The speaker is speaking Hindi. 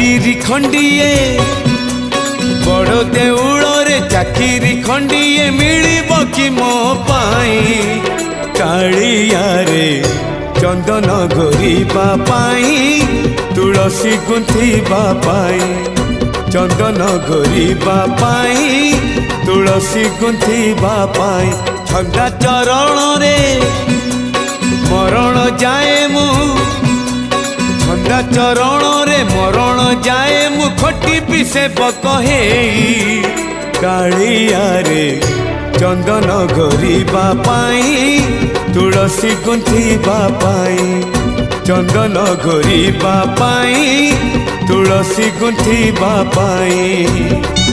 चाकिरी खंडिए बड़ देउल रे चाकिरी खंडिए मिलिब कि मो पाई कालिया रे चंदन घोरिबा पाई तुलसी गुंथिबा पाई चंदन घोरिबा पाई तुलसी गुंथिबा पाई छंदा चरण रे मरण जाए मु छंदा चरण रे मरण जाए मु खटी पिसे बकहे कालिया रे चंदन घोरिबा पाई तुलसी गुंथिबा पाई चंदन घोरिबा पाई तुलसी गुंथिबा पाई।